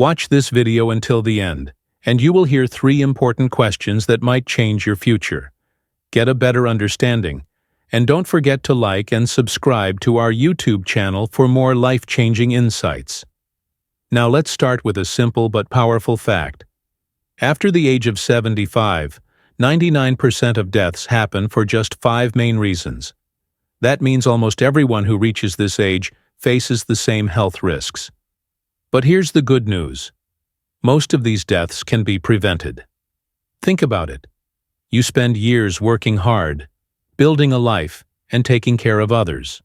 Watch this video until the end, and you will hear 3 important questions that might change your future. Get a better understanding, and don't forget to like and subscribe to our YouTube channel for more life-changing insights. Now let's start with a simple but powerful fact. After the age of 75, 99% of deaths happen for just 5 main reasons. That means almost everyone who reaches this age faces the same health risks. But here's the good news. Most of these deaths can be prevented. Think about it. You spend years working hard, building a life, and taking care of others.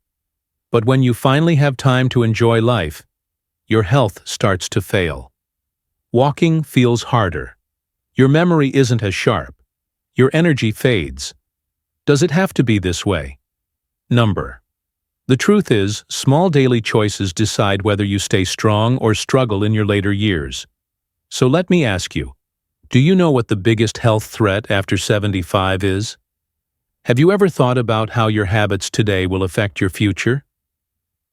But when you finally have time to enjoy life, your health starts to fail. Walking feels harder. Your memory isn't as sharp. Your energy fades. Does it have to be this way? The truth is, small daily choices decide whether you stay strong or struggle in your later years. So let me ask you, do you know what the biggest health threat after 75 is? Have you ever thought about how your habits today will affect your future?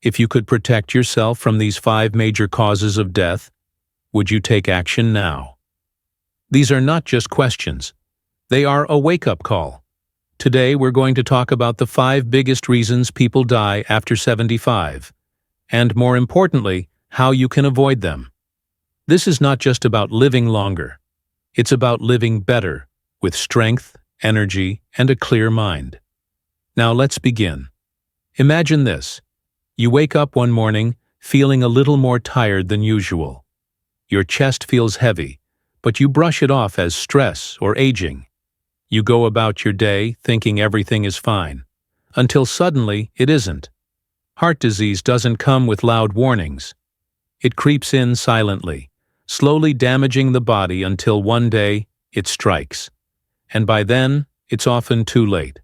If you could protect yourself from these 5 major causes of death, would you take action now? These are not just questions. They are a wake-up call. Today we're going to talk about the 5 biggest reasons people die after 75, and more importantly, how you can avoid them. This is not just about living longer. It's about living better, with strength, energy, and a clear mind. Now let's begin. Imagine this. You wake up one morning feeling a little more tired than usual. Your chest feels heavy, but you brush it off as stress or aging. You go about your day thinking everything is fine, until suddenly it isn't. Heart disease doesn't come with loud warnings. It creeps in silently, slowly damaging the body until one day it strikes. And by then, it's often too late.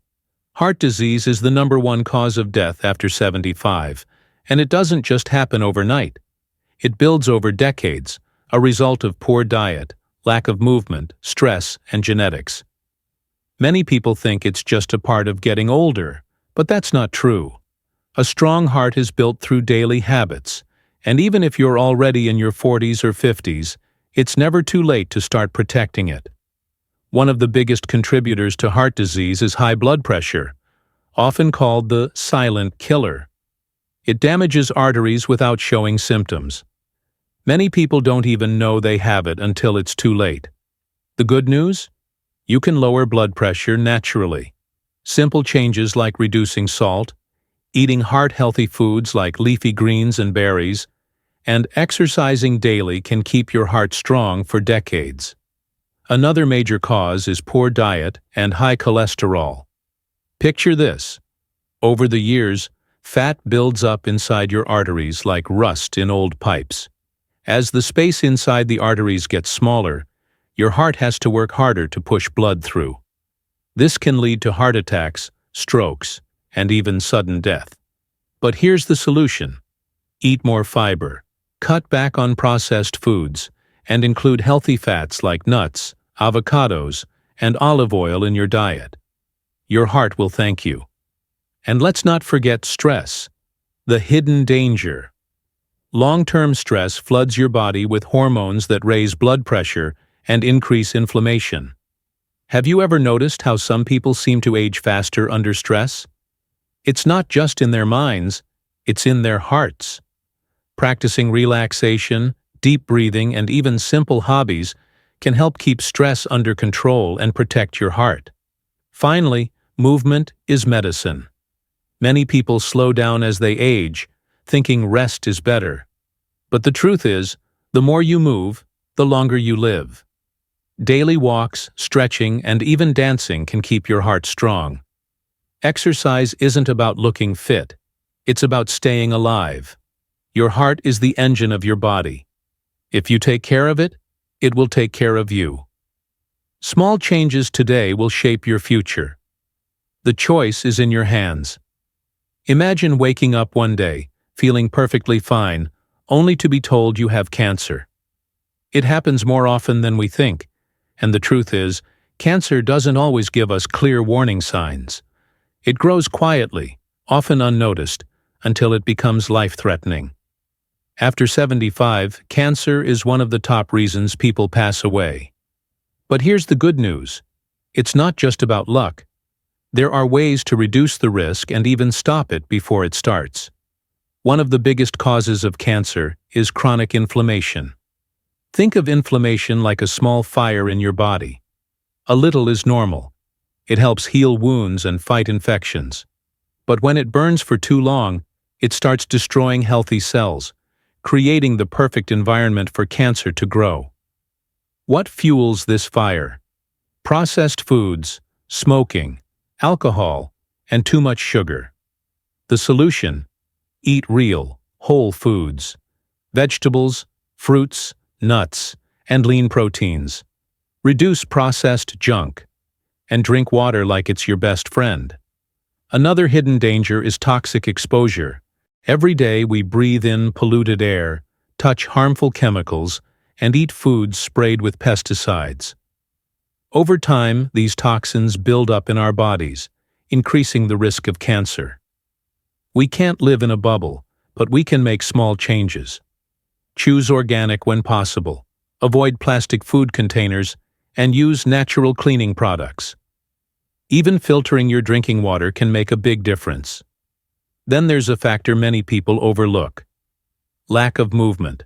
Heart disease is the #1 cause of death after 75, and it doesn't just happen overnight. It builds over decades, a result of poor diet, lack of movement, stress, and genetics. Many people think it's just a part of getting older, but that's not true. A strong heart is built through daily habits, and even if you're already in your 40s or 50s, it's never too late to start protecting it. One of the biggest contributors to heart disease is high blood pressure, often called the silent killer. It damages arteries without showing symptoms. Many people don't even know they have it until it's too late. The good news? You can lower blood pressure naturally. Simple changes like reducing salt, eating heart-healthy foods like leafy greens and berries, and exercising daily can keep your heart strong for decades. Another major cause is poor diet and high cholesterol. Picture this. Over the years, fat builds up inside your arteries like rust in old pipes. As the space inside the arteries gets smaller, your heart has to work harder to push blood through. This can lead to heart attacks, strokes, and even sudden death. But here's the solution. Eat more fiber, cut back on processed foods, and include healthy fats like nuts, avocados, and olive oil in your diet. Your heart will thank you. And let's not forget stress, the hidden danger. Long-term stress floods your body with hormones that raise blood pressure and increase inflammation. Have you ever noticed how some people seem to age faster under stress? It's not just in their minds, it's in their hearts. Practicing relaxation, deep breathing, and even simple hobbies can help keep stress under control and protect your heart. Finally, movement is medicine. Many people slow down as they age, thinking rest is better. But the truth is, the more you move, the longer you live. Daily walks, stretching, and even dancing can keep your heart strong. Exercise isn't about looking fit. It's about staying alive. Your heart is the engine of your body. If you take care of it, it will take care of you. Small changes today will shape your future. The choice is in your hands. Imagine waking up one day, feeling perfectly fine, only to be told you have cancer. It happens more often than we think. And the truth is, cancer doesn't always give us clear warning signs. It grows quietly, often unnoticed, until it becomes life-threatening. After 75, cancer is one of the top reasons people pass away. But here's the good news. It's not just about luck. There are ways to reduce the risk and even stop it before it starts. One of the biggest causes of cancer is chronic inflammation. Think of inflammation like a small fire in your body. A little is normal. It helps heal wounds and fight infections. But when it burns for too long, it starts destroying healthy cells, creating the perfect environment for cancer to grow. What fuels this fire? Processed foods, smoking, alcohol, and too much sugar. The solution? Eat real, whole foods. Vegetables, fruits, nuts, and lean proteins. Reduce processed junk. And drink water like it's your best friend. Another hidden danger is toxic exposure. Every day we breathe in polluted air, touch harmful chemicals, and eat foods sprayed with pesticides. Over time, these toxins build up in our bodies, increasing the risk of cancer. We can't live in a bubble, but we can make small changes. Choose organic when possible, avoid plastic food containers, and use natural cleaning products. Even filtering your drinking water can make a big difference. Then there's a factor many people overlook: lack of movement.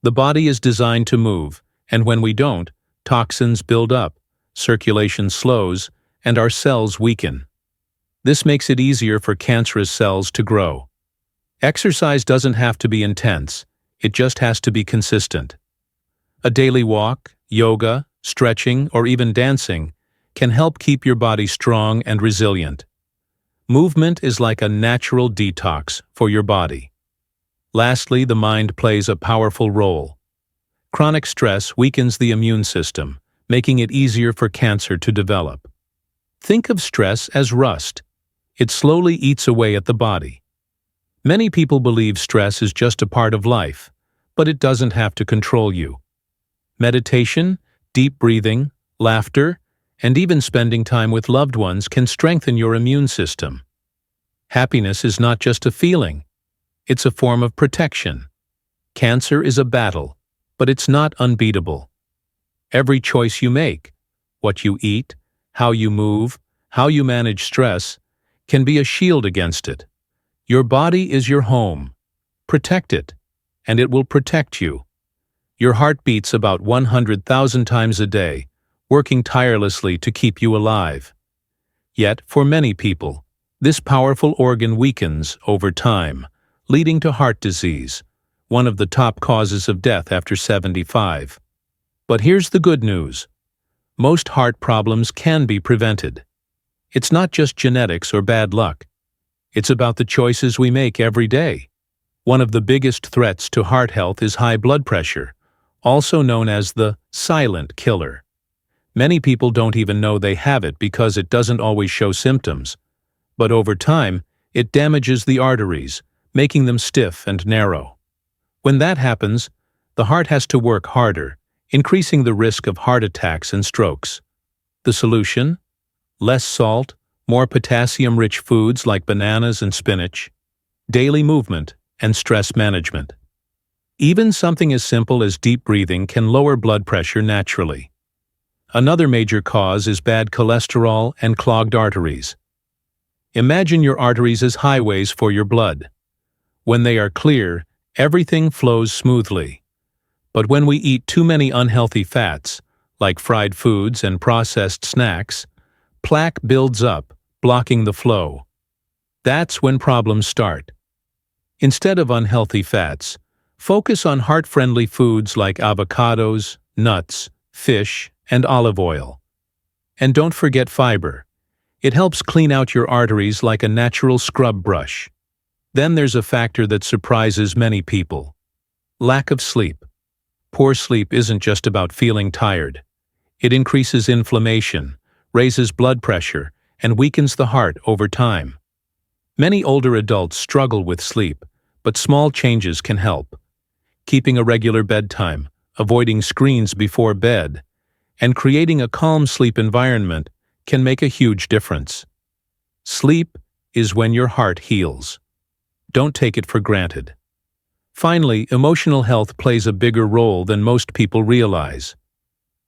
The body is designed to move, and when we don't, toxins build up, circulation slows, and our cells weaken. This makes it easier for cancerous cells to grow. Exercise doesn't have to be intense, it just has to be consistent. A daily walk, yoga, stretching, or even dancing can help keep your body strong and resilient. Movement is like a natural detox for your body. Lastly, the mind plays a powerful role. Chronic stress weakens the immune system, making it easier for cancer to develop. Think of stress as rust. It slowly eats away at the body. Many people believe stress is just a part of life, but it doesn't have to control you. Meditation, deep breathing, laughter, and even spending time with loved ones can strengthen your immune system. Happiness is not just a feeling, it's a form of protection. Cancer is a battle, but it's not unbeatable. Every choice you make, what you eat, how you move, how you manage stress, can be a shield against it. Your body is your home. Protect it, and it will protect you. Your heart beats about 100,000 times a day, working tirelessly to keep you alive. Yet, for many people, this powerful organ weakens over time, leading to heart disease, one of the top causes of death after 75. But here's the good news. Most heart problems can be prevented. It's not just genetics or bad luck. It's about the choices we make every day. One of the biggest threats to heart health is high blood pressure, also known as the silent killer. Many people don't even know they have it because it doesn't always show symptoms. But over time, it damages the arteries, making them stiff and narrow. When that happens, the heart has to work harder, increasing the risk of heart attacks and strokes. The solution? Less salt, more potassium-rich foods like bananas and spinach, daily movement, and stress management. Even something as simple as deep breathing can lower blood pressure naturally. Another major cause is bad cholesterol and clogged arteries. Imagine your arteries as highways for your blood. When they are clear, everything flows smoothly. But when we eat too many unhealthy fats, like fried foods and processed snacks, plaque builds up, blocking the flow. That's when problems start. Instead of unhealthy fats, focus on heart-friendly foods like avocados, nuts, fish, and olive oil. And don't forget fiber. It helps clean out your arteries like a natural scrub brush. Then there's a factor that surprises many people: lack of sleep. Poor sleep isn't just about feeling tired. It increases inflammation, raises blood pressure, and weakens the heart over time. Many older adults struggle with sleep, but small changes can help. Keeping a regular bedtime, avoiding screens before bed, and creating a calm sleep environment can make a huge difference. Sleep is when your heart heals. Don't take it for granted. Finally, emotional health plays a bigger role than most people realize.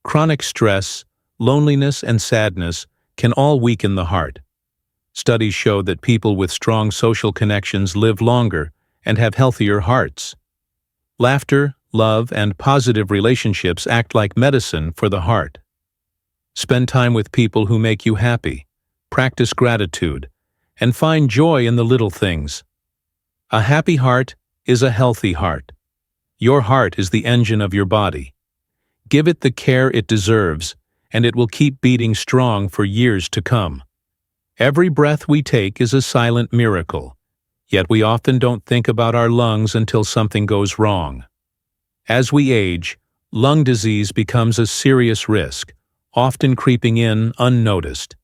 Chronic stress, loneliness, and sadness can all weaken the heart. Studies show that people with strong social connections live longer and have healthier hearts. Laughter, love, and positive relationships act like medicine for the heart. Spend time with people who make you happy, practice gratitude, and find joy in the little things. A happy heart is a healthy heart. Your heart is the engine of your body. Give it the care it deserves, and it will keep beating strong for years to come. Every breath we take is a silent miracle, yet we often don't think about our lungs until something goes wrong. As we age, lung disease becomes a serious risk, often creeping in unnoticed.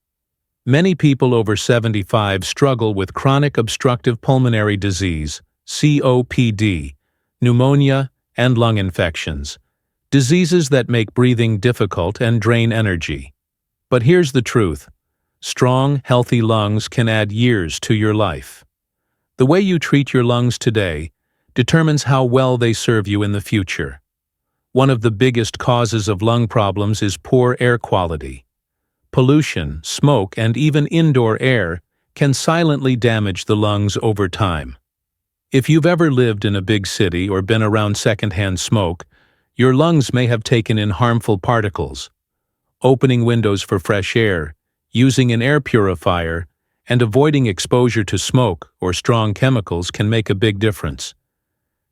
Many people over 75 struggle with chronic obstructive pulmonary disease, COPD, pneumonia, and lung infections, diseases that make breathing difficult and drain energy. But here's the truth. Strong, healthy lungs can add years to your life. The way you treat your lungs today determines how well they serve you in the future. One of the biggest causes of lung problems is poor air quality. Pollution, smoke, and even indoor air can silently damage the lungs over time. If you've ever lived in a big city or been around secondhand smoke, your lungs may have taken in harmful particles. Opening windows for fresh air, using an air purifier, and avoiding exposure to smoke or strong chemicals can make a big difference.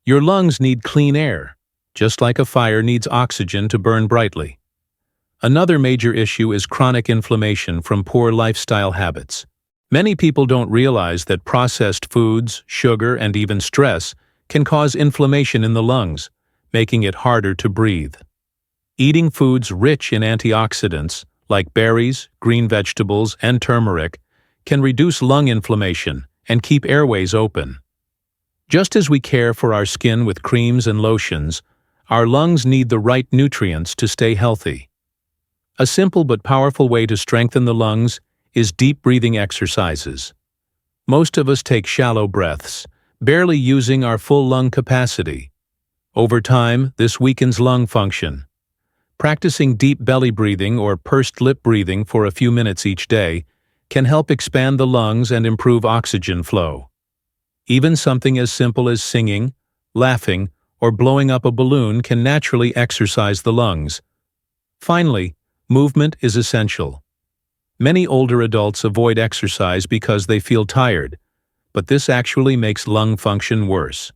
Your lungs need clean air, just like a fire needs oxygen to burn brightly. Another major issue is chronic inflammation from poor lifestyle habits. Many people don't realize that processed foods, sugar, and even stress can cause inflammation in the lungs, making it harder to breathe. Eating foods rich in antioxidants, like berries, green vegetables, and turmeric, can reduce lung inflammation and keep airways open. Just as we care for our skin with creams and lotions, our lungs need the right nutrients to stay healthy. A simple but powerful way to strengthen the lungs is deep breathing exercises. Most of us take shallow breaths, barely using our full lung capacity. Over time, this weakens lung function. Practicing deep belly breathing or pursed lip breathing for a few minutes each day can help expand the lungs and improve oxygen flow. Even something as simple as singing, laughing, or blowing up a balloon can naturally exercise the lungs. Finally, movement is essential. Many older adults avoid exercise because they feel tired, but this actually makes lung function worse.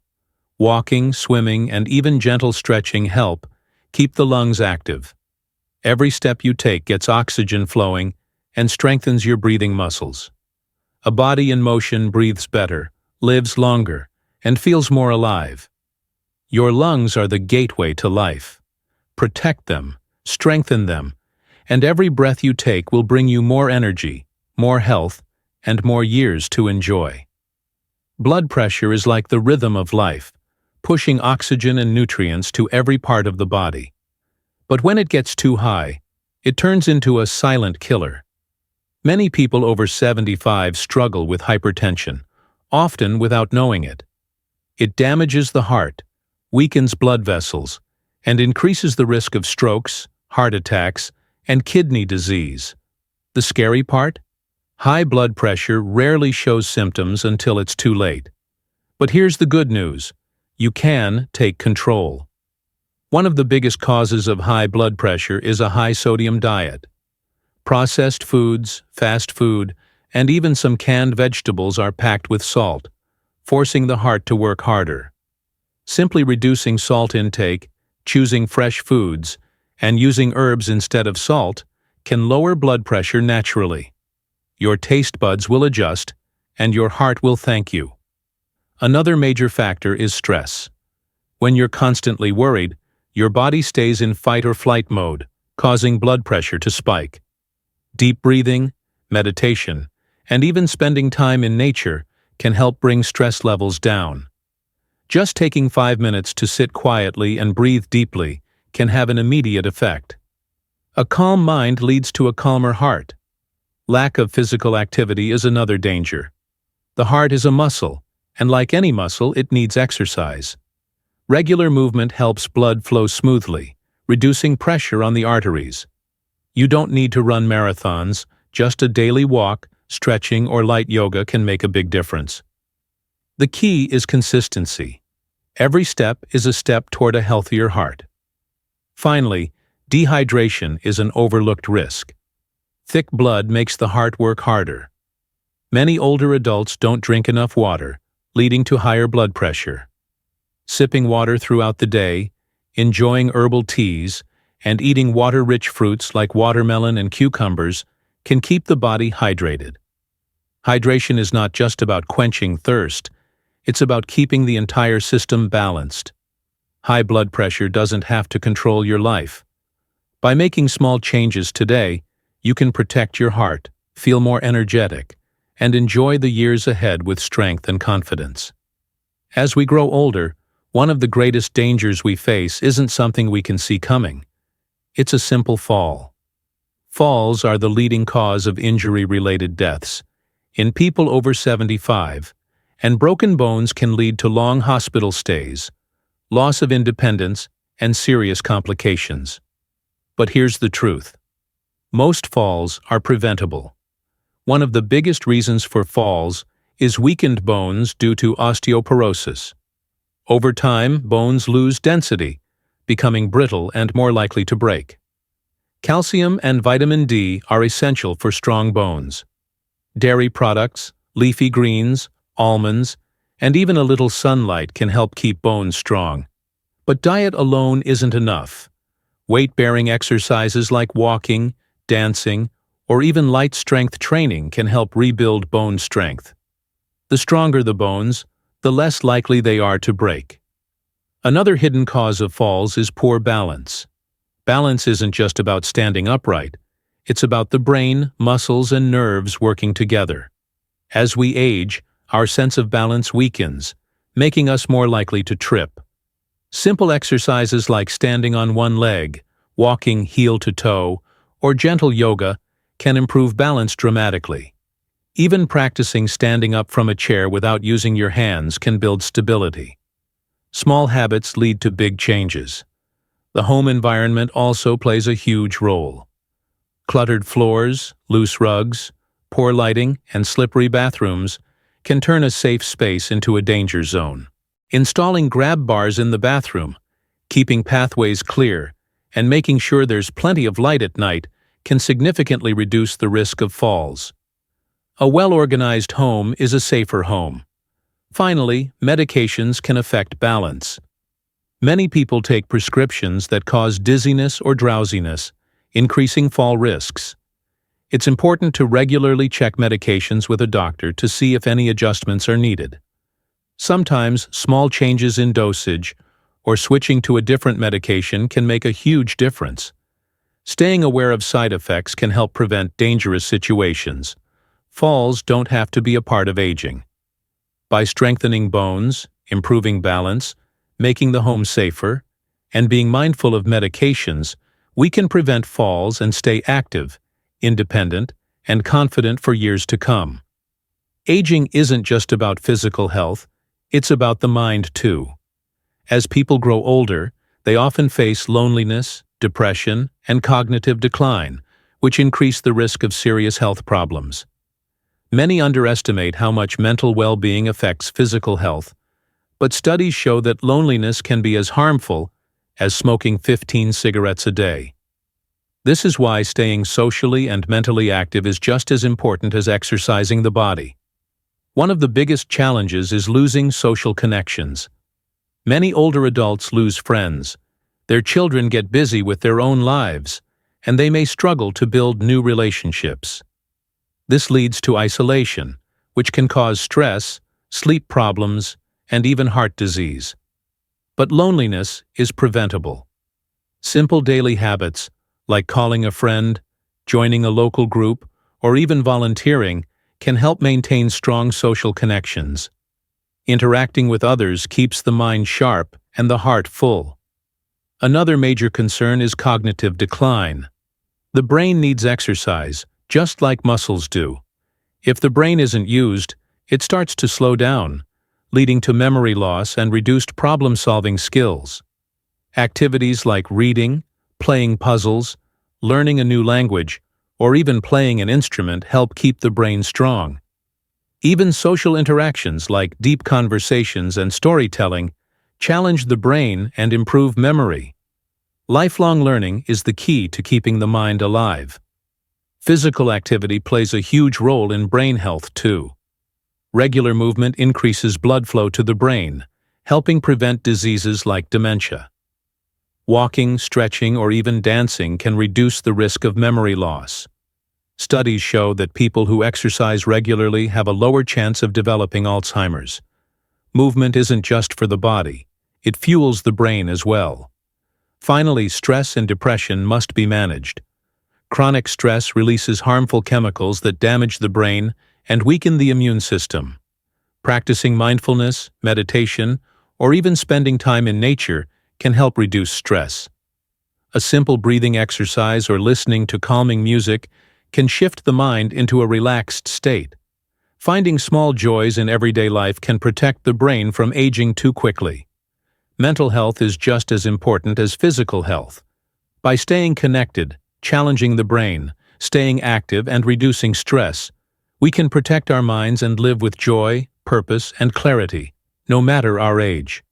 Walking, swimming, and even gentle stretching help keep the lungs active. Every step you take gets oxygen flowing and strengthens your breathing muscles. A body in motion breathes better, lives longer, and feels more alive. Your lungs are the gateway to life. Protect them, strengthen them, and every breath you take will bring you more energy, more health, and more years to enjoy. Blood pressure is like the rhythm of life, pushing oxygen and nutrients to every part of the body. But when it gets too high, it turns into a silent killer. Many people over 75 struggle with hypertension, often without knowing it. It damages the heart, weakens blood vessels, and increases the risk of strokes, heart attacks, and kidney disease. The scary part? High blood pressure rarely shows symptoms until it's too late. But here's the good news. You can take control. One of the biggest causes of high blood pressure is a high-sodium diet. Processed foods, fast food, and even some canned vegetables are packed with salt, forcing the heart to work harder. Simply reducing salt intake, choosing fresh foods, and using herbs instead of salt can lower blood pressure naturally. Your taste buds will adjust, and your heart will thank you. Another major factor is stress. When you're constantly worried, your body stays in fight or flight mode, causing blood pressure to spike. Deep breathing, meditation, and even spending time in nature can help bring stress levels down. Just taking 5 minutes to sit quietly and breathe deeply can have an immediate effect. A calm mind leads to a calmer heart. Lack of physical activity is another danger. The heart is a muscle, and like any muscle, it needs exercise. Regular movement helps blood flow smoothly, reducing pressure on the arteries. You don't need to run marathons, just a daily walk, stretching, or light yoga can make a big difference. The key is consistency. Every step is a step toward a healthier heart. Finally, dehydration is an overlooked risk. Thick blood makes the heart work harder. Many older adults don't drink enough water, leading to higher blood pressure. Sipping water throughout the day, enjoying herbal teas, and eating water-rich fruits like watermelon and cucumbers can keep the body hydrated. Hydration is not just about quenching thirst, it's about keeping the entire system balanced. High blood pressure doesn't have to control your life. By making small changes today, you can protect your heart, feel more energetic, and enjoy the years ahead with strength and confidence. As we grow older, one of the greatest dangers we face isn't something we can see coming. It's a simple fall. Falls are the leading cause of injury-related deaths in people over 75, and broken bones can lead to long hospital stays, loss of independence, and serious complications. But here's the truth. Most falls are preventable. One of the biggest reasons for falls is weakened bones due to osteoporosis. Over time, bones lose density, becoming brittle and more likely to break. Calcium and vitamin D are essential for strong bones. Dairy products, leafy greens, almonds, and even a little sunlight can help keep bones strong. But diet alone isn't enough. Weight-bearing exercises like walking, dancing, or even light strength training can help rebuild bone strength. The stronger the bones, the less likely they are to break. Another hidden cause of falls is poor balance. Balance isn't just about standing upright. It's about the brain, muscles, and nerves working together. As we age, our sense of balance weakens, making us more likely to trip. Simple exercises like standing on one leg, walking heel to toe, or gentle yoga can improve balance dramatically. Even practicing standing up from a chair without using your hands can build stability. Small habits lead to big changes. The home environment also plays a huge role. Cluttered floors, loose rugs, poor lighting, and slippery bathrooms can turn a safe space into a danger zone. Installing grab bars in the bathroom, keeping pathways clear, and making sure there's plenty of light at night can significantly reduce the risk of falls. A well-organized home is a safer home. Finally, medications can affect balance. Many people take prescriptions that cause dizziness or drowsiness, increasing fall risks. It's important to regularly check medications with a doctor to see if any adjustments are needed. Sometimes, small changes in dosage or switching to a different medication can make a huge difference. Staying aware of side effects can help prevent dangerous situations. Falls don't have to be a part of aging. By strengthening bones, improving balance, making the home safer, and being mindful of medications, we can prevent falls and stay active, independent, and confident for years to come. Aging isn't just about physical health, it's about the mind too. As people grow older, they often face loneliness, depression, and cognitive decline, which increase the risk of serious health problems. Many underestimate how much mental well-being affects physical health, but studies show that loneliness can be as harmful as smoking 15 cigarettes a day. This is why staying socially and mentally active is just as important as exercising the body. One of the biggest challenges is losing social connections. Many older adults lose friends. Their children get busy with their own lives, and they may struggle to build new relationships. This leads to isolation, which can cause stress, sleep problems, and even heart disease. But loneliness is preventable. Simple daily habits, like calling a friend, joining a local group, or even volunteering, can help maintain strong social connections. Interacting with others keeps the mind sharp and the heart full. Another major concern is cognitive decline. The brain needs exercise, just like muscles do. If the brain isn't used, it starts to slow down, leading to memory loss and reduced problem-solving skills. Activities like reading, playing puzzles, learning a new language, or even playing an instrument help keep the brain strong. Even social interactions like deep conversations and storytelling challenge the brain and improve memory. Lifelong learning is the key to keeping the mind alive. Physical activity plays a huge role in brain health too. Regular movement increases blood flow to the brain, helping prevent diseases like dementia. Walking, stretching, or even dancing can reduce the risk of memory loss. Studies show that people who exercise regularly have a lower chance of developing Alzheimer's. Movement isn't just for the body, it fuels the brain as well. Finally, stress and depression must be managed. Chronic stress releases harmful chemicals that damage the brain and weaken the immune system. Practicing mindfulness, meditation, or even spending time in nature can help reduce stress. A simple breathing exercise or listening to calming music can shift the mind into a relaxed state. Finding small joys in everyday life can protect the brain from aging too quickly. Mental health is just as important as physical health. By staying connected, challenging the brain, staying active, and reducing stress, we can protect our minds and live with joy, purpose, and clarity, no matter our age.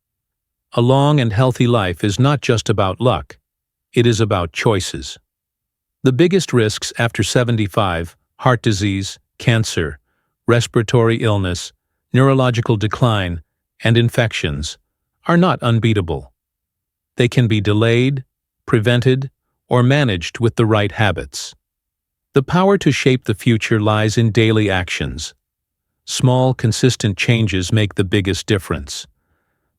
A long and healthy life is not just about luck. It is about choices. The biggest risks after 75, heart disease, cancer, respiratory illness, neurological decline, and infections, are not unbeatable. They can be delayed, prevented, or managed with the right habits. The power to shape the future lies in daily actions. Small, consistent changes make the biggest difference.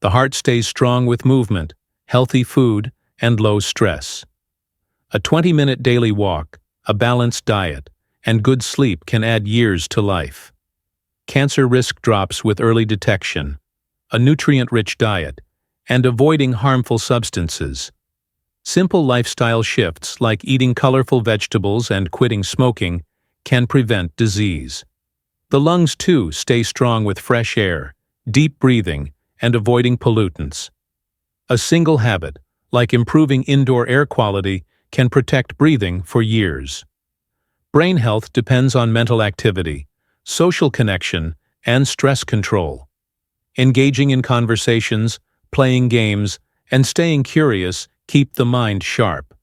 The heart stays strong with movement, healthy food, and low stress. A 20-minute daily walk, a balanced diet, and good sleep can add years to life. Cancer risk drops with early detection, a nutrient-rich diet, and avoiding harmful substances. Simple lifestyle shifts like eating colorful vegetables and quitting smoking can prevent disease. The lungs, too, stay strong with fresh air, deep breathing, and avoiding pollutants. A single habit, like improving indoor air quality, can protect breathing for years. Brain health depends on mental activity, social connection, and stress control. Engaging in conversations, playing games, and staying curious keep the mind sharp.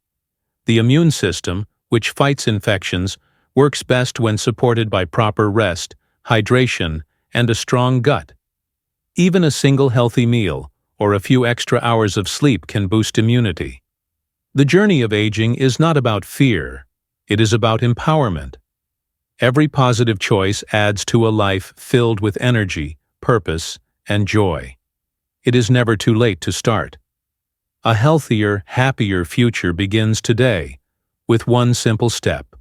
The immune system, which fights infections, works best when supported by proper rest, hydration, and a strong gut. Even a single healthy meal or a few extra hours of sleep can boost immunity. The journey of aging is not about fear, it is about empowerment. Every positive choice adds to a life filled with energy, purpose, and joy. It is never too late to start. A healthier, happier future begins today, with one simple step.